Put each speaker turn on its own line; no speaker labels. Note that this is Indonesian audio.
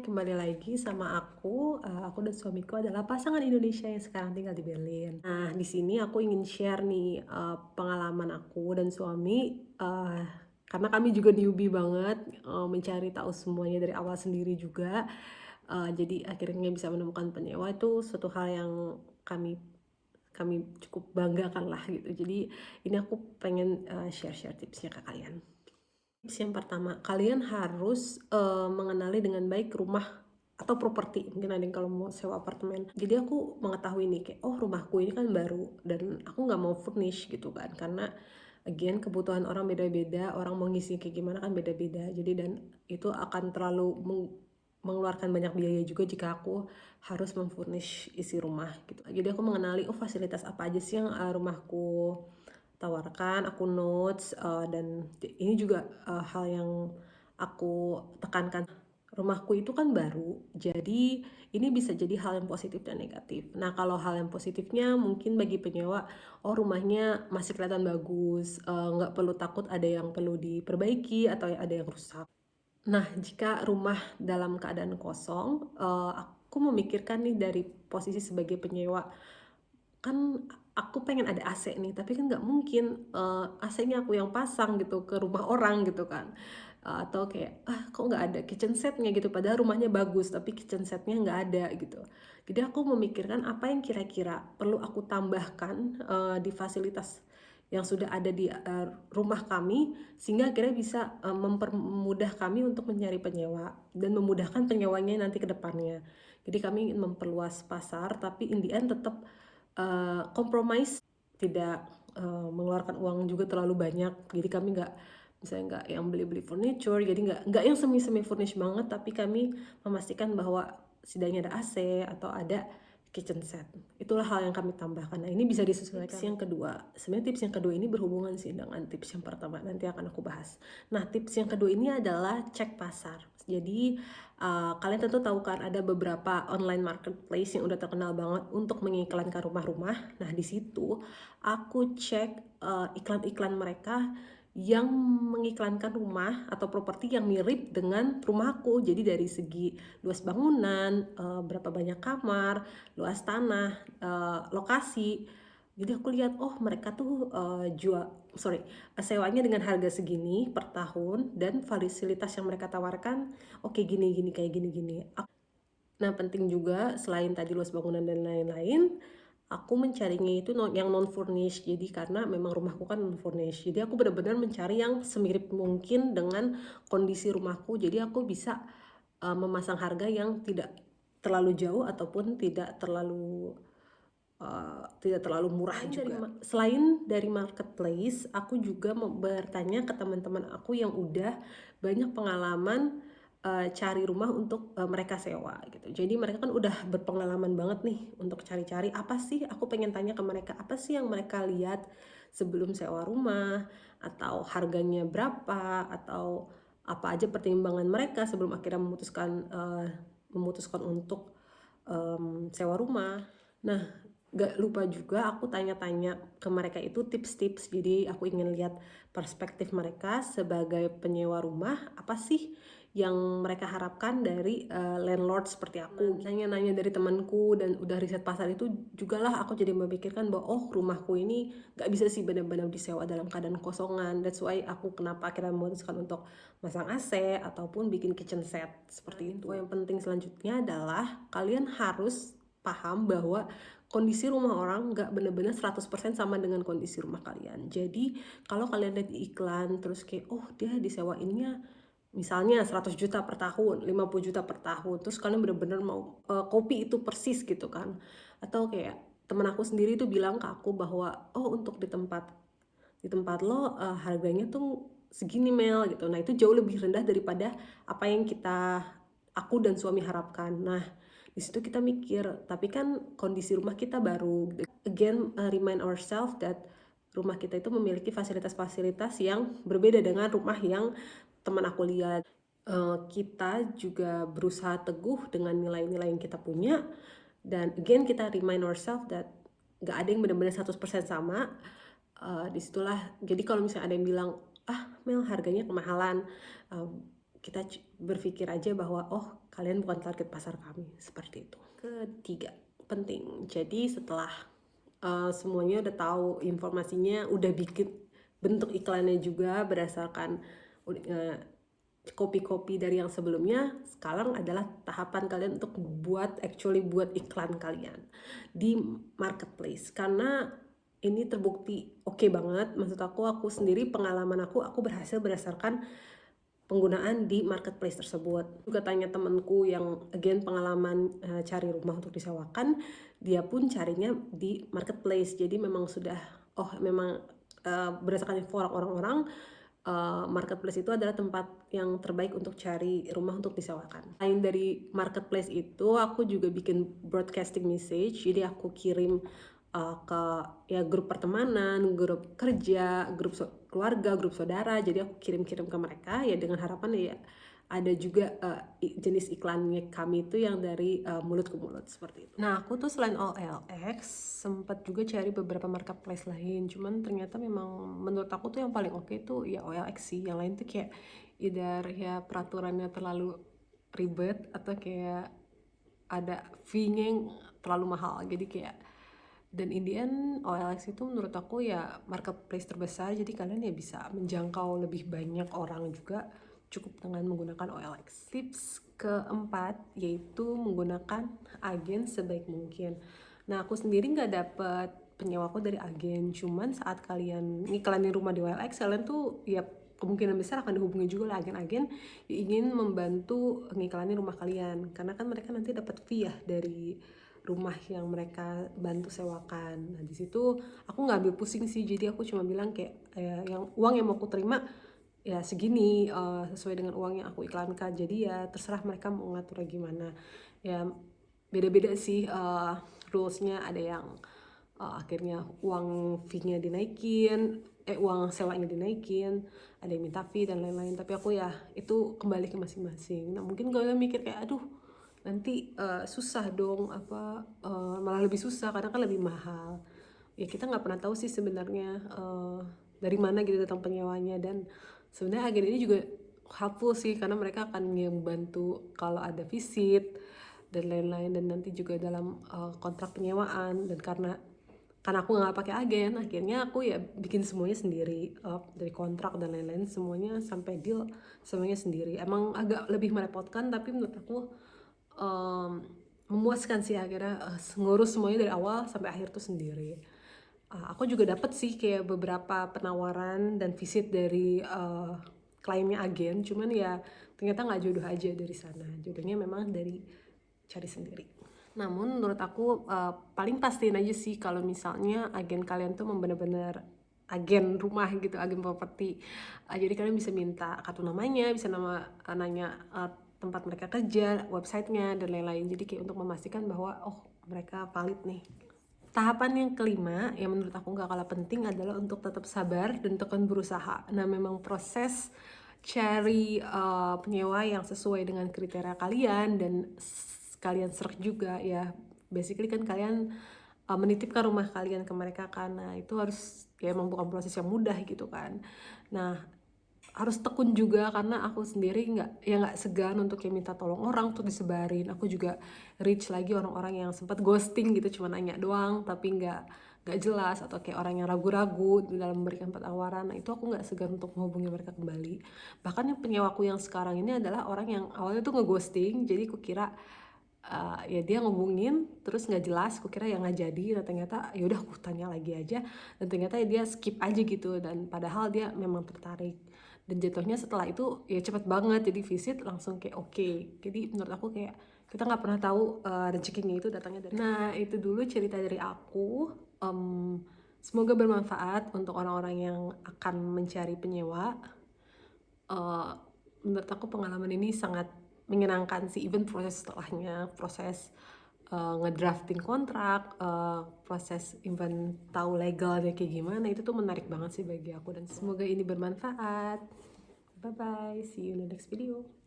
kembali lagi sama aku dan suamiku adalah pasangan Indonesia yang sekarang tinggal di Berlin. Nah, di sini aku ingin share nih, pengalaman aku dan suami, karena kami juga newbie banget, mencari tahu semuanya dari awal sendiri juga, jadi akhirnya bisa menemukan penyewa itu suatu hal yang kami kami cukup banggakan lah gitu. Jadi ini aku pengen, share-share tipsnya ke kalian. Tips yang pertama, kalian harus, mengenali dengan baik rumah atau properti, mungkin ada yang kalau mau sewa apartemen. Jadi aku mengetahui nih kayak, oh rumahku ini kan baru dan aku nggak mau furnish gitu kan, karena again kebutuhan orang beda-beda, orang mau ngisi kayak gimana kan beda-beda. Jadi dan itu akan terlalu mengeluarkan banyak biaya juga jika aku harus memfurnish isi rumah gitu. Jadi aku mengenali, oh fasilitas apa aja sih yang, rumahku tawarkan, aku notes, dan ini juga, hal yang aku tekankan. Rumahku itu kan baru, jadi ini bisa jadi hal yang positif dan negatif. Nah, kalau hal yang positifnya mungkin bagi penyewa, oh rumahnya masih kelihatan bagus, nggak perlu takut ada yang perlu diperbaiki atau ada yang rusak. Nah, jika rumah dalam keadaan kosong, aku memikirkan nih dari posisi sebagai penyewa, kan aku pengen ada AC nih, tapi kan nggak mungkin, AC-nya aku yang pasang gitu ke rumah orang gitu kan. Atau kayak, "Ah, kok nggak ada kitchen setnya gitu, padahal rumahnya bagus tapi kitchen setnya nggak ada gitu. Jadi aku memikirkan apa yang kira-kira perlu aku tambahkan, di fasilitas yang sudah ada di, rumah kami, sehingga akhirnya bisa, mempermudah kami untuk mencari penyewa dan memudahkan penyewanya nanti ke depannya. Jadi kami ingin memperluas pasar, tapi in the end tetap compromise, tidak, mengeluarkan uang juga terlalu banyak. Jadi kami nggak misalnya nggak yang beli-beli furniture, jadi nggak yang semi-semi furnish banget, tapi kami memastikan bahwa setidaknya ada AC atau ada kitchen set. Itulah hal yang kami tambahkan. Nah, ini bisa disesuaikan. Tips yang kedua, sebenarnya tips yang kedua ini berhubungan sih dengan tips yang pertama, nanti akan aku bahas. Nah, tips yang kedua ini adalah cek pasar. Jadi, kalian tentu tahu kan ada beberapa online marketplace yang udah terkenal banget untuk mengiklankan rumah-rumah. Nah, di situ aku cek, iklan-iklan mereka yang mengiklankan rumah atau properti yang mirip dengan rumahku. Jadi dari segi luas bangunan, berapa banyak kamar, luas tanah, lokasi. Jadi aku lihat, oh mereka tuh, sewanya dengan harga segini per tahun dan fasilitas yang mereka tawarkan, oke gini gini, kayak gini gini. Nah, penting juga selain tadi luas bangunan dan lain-lain, aku mencarinya itu yang non furnish. Jadi karena memang rumahku kan non furnish. Jadi aku benar-benar mencari yang semirip mungkin dengan kondisi rumahku. Jadi aku bisa, memasang harga yang tidak terlalu jauh ataupun tidak terlalu murah juga. Selain dari marketplace, aku juga bertanya ke teman-teman aku yang udah banyak pengalaman, cari rumah untuk, mereka sewa gitu. Jadi mereka kan udah berpengalaman banget nih untuk cari-cari, apa sih aku pengen tanya ke mereka, apa sih yang mereka lihat sebelum sewa rumah, atau harganya berapa, atau apa aja pertimbangan mereka sebelum akhirnya memutuskan untuk, sewa rumah. Nah, gak lupa juga aku tanya-tanya ke mereka itu tips-tips, jadi aku ingin lihat perspektif mereka sebagai penyewa rumah, apa sih yang mereka harapkan dari, landlord seperti aku. Nanya-nanya dari temanku dan udah riset pasar itu juga lah aku jadi memikirkan bahwa oh rumahku ini gak bisa sih benar-benar disewa dalam keadaan kosongan. That's why aku kenapa akhirnya memutuskan untuk masang AC ataupun bikin kitchen set seperti itu. Yang penting selanjutnya adalah kalian harus paham bahwa kondisi rumah orang nggak bener-bener 100% sama dengan kondisi rumah kalian. Jadi kalau kalian lihat di iklan terus kayak oh dia disewainnya misalnya 100 juta per tahun, 50 juta per tahun, terus kalian bener-bener mau kopi itu persis gitu kan. Atau kayak temen aku sendiri tuh bilang ke aku bahwa oh untuk di tempat lo harganya tuh segini Mel gitu. Nah itu jauh lebih rendah daripada apa yang aku dan suami harapkan. Nah di situ kita mikir, tapi kan kondisi rumah kita baru. Again, remind ourselves that rumah kita itu memiliki fasilitas-fasilitas yang berbeda dengan rumah yang teman aku lihat. Kita juga berusaha teguh dengan nilai-nilai yang kita punya. Dan again kita remind ourselves that gak ada yang benar-benar 100% sama. Disitulah, jadi kalau misalnya ada yang bilang, ah Mel harganya kemahalan, kita berpikir aja bahwa oh kalian bukan target pasar kami, seperti itu. Ketiga, penting. Jadi setelah semuanya udah tahu informasinya, udah bikin bentuk iklannya juga berdasarkan copy dari yang sebelumnya, sekarang adalah tahapan kalian untuk buat iklan kalian di marketplace. Karena ini terbukti oke banget, maksud aku sendiri, pengalaman aku berhasil berdasarkan penggunaan di marketplace tersebut. Juga tanya temanku yang again pengalaman cari rumah untuk disewakan, dia pun carinya di marketplace. Jadi memang sudah berdasarkan info orang-orang, marketplace itu adalah tempat yang terbaik untuk cari rumah untuk disewakan. Selain dari marketplace itu, aku juga bikin broadcasting message. Jadi aku kirim ke grup pertemanan, grup kerja, grup keluarga, grup saudara. Jadi aku kirim-kirim ke mereka ya dengan harapan ya ada juga jenis iklannya kami itu yang dari mulut ke mulut seperti itu. Nah, aku tuh selain OLX sempat juga cari beberapa marketplace lain, cuman ternyata memang menurut aku tuh yang paling oke tuh ya OLX sih. Yang lain tuh kayak either ya peraturannya terlalu ribet atau kayak ada fee-nya yang terlalu mahal. Jadi kayak, dan in the end OLX itu menurut aku ya marketplace terbesar, jadi kalian ya bisa menjangkau lebih banyak orang juga cukup dengan menggunakan OLX. Tips keempat yaitu menggunakan agen sebaik mungkin. Nah, aku sendiri nggak dapet penyewa aku dari agen, cuman saat kalian ngiklanin rumah di OLX, kalian tuh ya kemungkinan besar akan dihubungi juga oleh agen-agen yang ingin membantu ngiklanin rumah kalian, karena kan mereka nanti dapat fee ya dari rumah yang mereka bantu sewakan. Nah, di situ aku nggak ambil pusing sih, jadi aku cuma bilang kayak yang uang yang mau aku terima ya segini, sesuai dengan uang yang aku iklankan. Jadi ya terserah mereka mau ngaturnya gimana. Ya beda-beda sih rulesnya. Ada yang akhirnya uang fee-nya dinaikin, uang sewanya dinaikin, ada yang minta fee dan lain-lain. Tapi aku ya itu kembali ke masing-masing. Nah, mungkin kalian mikir kayak aduh nanti susah dong, malah lebih susah karena kan lebih mahal. Ya kita nggak pernah tahu sih sebenarnya dari mana gitu datang penyewanya. Dan sebenarnya agen ini juga helpful sih, karena mereka akan membantu kalau ada visit dan lain-lain, dan nanti juga dalam kontrak penyewaan. Dan karena aku nggak pakai agen, akhirnya aku ya bikin semuanya sendiri, dari kontrak dan lain-lain semuanya sampai deal semuanya sendiri. Emang agak lebih merepotkan, tapi menurut aku memuaskan sih akhirnya ngurus semuanya dari awal sampai akhir tuh sendiri. Aku juga dapet sih kayak beberapa penawaran dan visit dari kliennya agen, cuman ya ternyata nggak jodoh aja dari sana. Jodohnya memang dari cari sendiri. Namun menurut aku paling pastiin aja sih kalau misalnya agen kalian tuh bener-bener agen rumah gitu, agen properti. Jadi kalian bisa minta kartu namanya, bisa nanya tempat mereka kerja, websitenya dan lain-lain. Jadi kayak untuk memastikan bahwa oh mereka valid nih. Tahapan yang kelima yang menurut aku gak kalah penting adalah untuk tetap sabar dan tekan berusaha. Nah, memang proses cari penyewa yang sesuai dengan kriteria kalian dan kalian search juga ya, basically kan kalian menitipkan rumah kalian ke mereka, karena itu harus ya emang bukan proses yang mudah gitu kan. Nah, harus tekun juga, karena aku sendiri nggak segan untuk kayak minta tolong orang untuk disebarin. Aku juga reach lagi orang-orang yang sempat ghosting gitu, cuma nanya doang tapi nggak jelas, atau kayak orang yang ragu-ragu dalam memberikan penawaran. Nah, itu aku nggak segan untuk menghubungi mereka kembali. Bahkan yang penyewaku yang sekarang ini adalah orang yang awalnya tuh ngeghosting, jadi aku kira ya dia ngomongin terus nggak jelas, aku kira ya nggak jadi. Nah, ternyata ya udah aku tanya lagi aja, dan ternyata ya dia skip aja gitu, dan padahal dia memang tertarik. Dan jatuhnya setelah itu ya cepet banget, jadi visit langsung kayak oke. Jadi menurut aku kayak kita nggak pernah tahu rezekinya itu datangnya dari. Nah, itu dulu cerita dari aku. Semoga bermanfaat untuk orang-orang yang akan mencari penyewa. Menurut aku pengalaman ini sangat menyenangkan sih, even proses setelahnya, proses ngedrafting kontrak, proses even tahu legalnya kayak gimana, itu tuh menarik banget sih bagi aku. Dan semoga ini bermanfaat. Bye bye, see you in the next video.